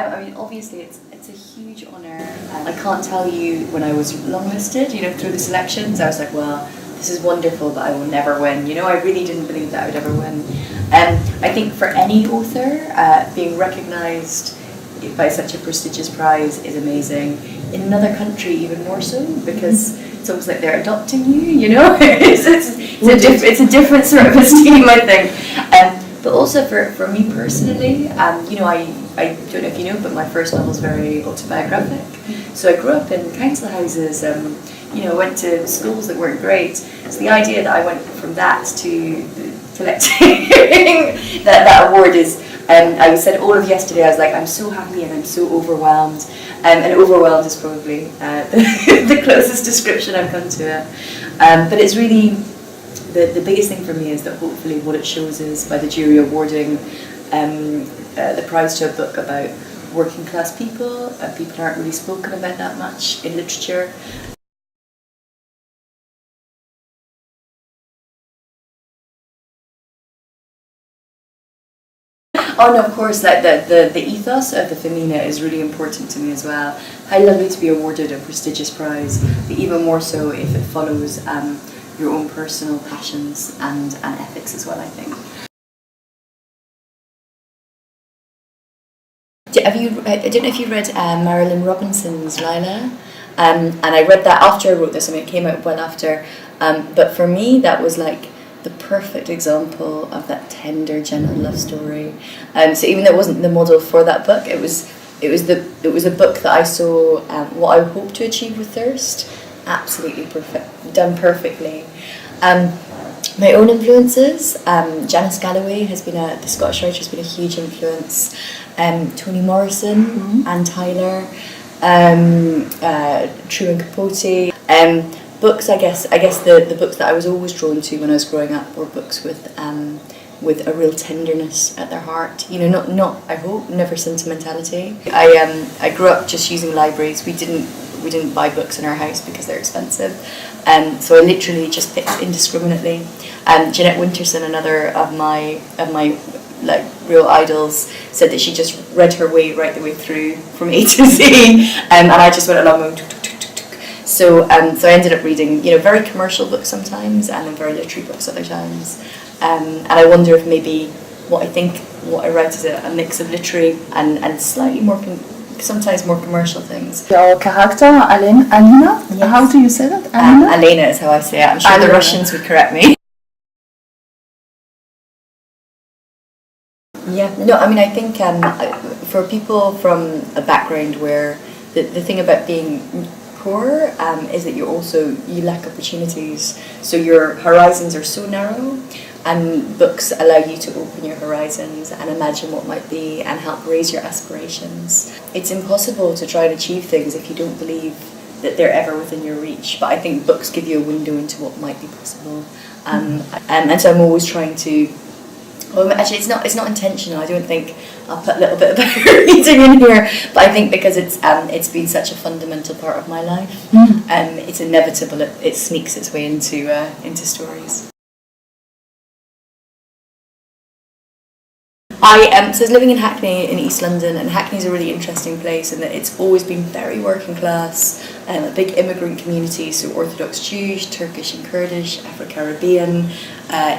I mean, obviously, it's a huge honour. I can't tell you when I was longlisted, through the selections, I was like, well, this is wonderful, but I will never win. I really didn't believe that I would ever win. I think for any author, being recognised by such a prestigious prize is amazing. In another country, even more so, because it's almost like they're adopting you, it's a different sort of esteem, I think. But also for me personally, I don't know if you know, but my first novel is very autobiographic. So I grew up in council houses, went to schools that weren't great. So the idea that I went from that to collecting that award is, I said all of yesterday, I was like, I'm so happy and I'm so overwhelmed. And overwhelmed is probably the closest description I've come to it. But it's really, the biggest thing for me is that hopefully what it shows is, by the jury awarding the prize to a book about working class people, people aren't really spoken about that much in literature. Oh no, of course, like the ethos of the Femina is really important to me as well. How lovely to be awarded a prestigious prize, but even more so if it follows your own personal passions and ethics as well, I think. I don't know if you read Marilyn Robinson's Lila, and I read that after I wrote this. I mean, it came out well after, but for me that was like the perfect example of that tender, gentle love story. So even though it wasn't the model for that book, it was a book that I saw what I hoped to achieve with Thirst. Absolutely perfect, done perfectly. My own influences, Janice Galloway the Scottish writer, has been a huge influence. Toni Morrison, Anne Tyler, Truman Capote. Books, I guess the books that I was always drawn to when I was growing up were books with a real tenderness at their heart. Not I hope, never sentimentality. I grew up just using libraries. We didn't buy books in our house because they're expensive. So I literally just picked indiscriminately. Jeanette Winterson, another of my like real idols, said that she just read her way right the way through from A to Z, and I just went along going. So I ended up reading, very commercial books sometimes, and then very literary books other times. And I wonder if maybe what I write is a mix of literary and slightly more, sometimes more commercial things. Your character, Alena? Yes. How do you say that? Alena is how I say it. I'm sure the Russians would correct me. Yeah, no, I mean, I think for people from a background where the thing about being poor is that you lack opportunities, so your horizons are so narrow, and books allow you to open your horizons and imagine what might be and help raise your aspirations. It's impossible to try and achieve things if you don't believe that they're ever within your reach, but I think books give you a window into what might be possible, and so I'm always trying to. Well, actually, it's not intentional. I don't think I'll put a little bit about reading in here, but I think because it's been such a fundamental part of my life, it's inevitable. It sneaks its way into stories. So I was living in Hackney in East London, and Hackney's a really interesting place in that it's always been very working class, a big immigrant community, so Orthodox Jews, Turkish and Kurdish, Afro-Caribbean,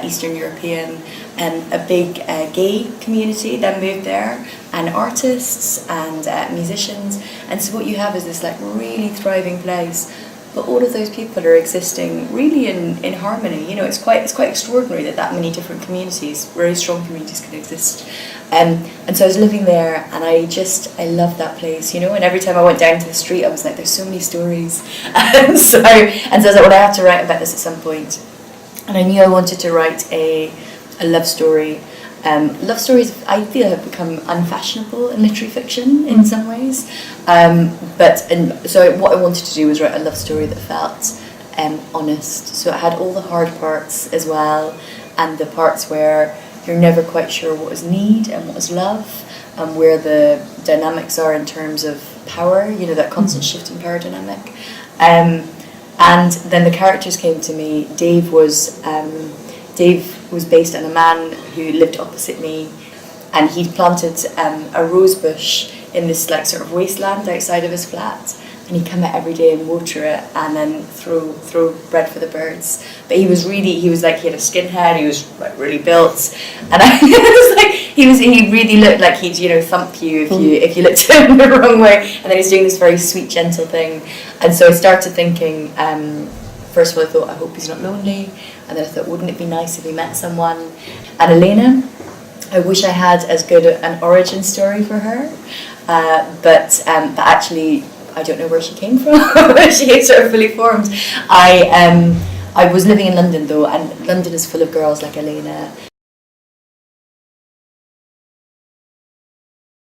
Eastern European, a big gay community that moved there, and artists and musicians, and so what you have is this like really thriving place. But all of those people are existing really in harmony. It's quite extraordinary that many different communities, very strong communities, can exist. And so I was living there, and I loved that place, And every time I went down to the street, I was like, "There's so many stories." and so I was like, "Well, I have to write about this at some point." And I knew I wanted to write a love story. Love stories, I feel, have become unfashionable in literary fiction in some ways. So what I wanted to do was write a love story that felt honest. So it had all the hard parts as well, and the parts where you're never quite sure what is need and what is love, and where the dynamics are in terms of power, that constant shifting power dynamic. And then the characters came to me. Dave was based on a man who lived opposite me, and he'd planted a rose bush in this like sort of wasteland outside of his flat. And he'd come out every day and water it, and then throw bread for the birds. But he was like, he had a skinhead. He was like really built, and I was like, he really looked like he'd thump you if you looked at him the wrong way. And then he's doing this very sweet, gentle thing. And so I started thinking. First of all, I thought, I hope he's not lonely. And then I thought, wouldn't it be nice if he met someone? And Elena, I wish I had as good an origin story for her, but actually. I don't know where she came from. She is sort of fully formed. I was living in London though, and London is full of girls like Elena,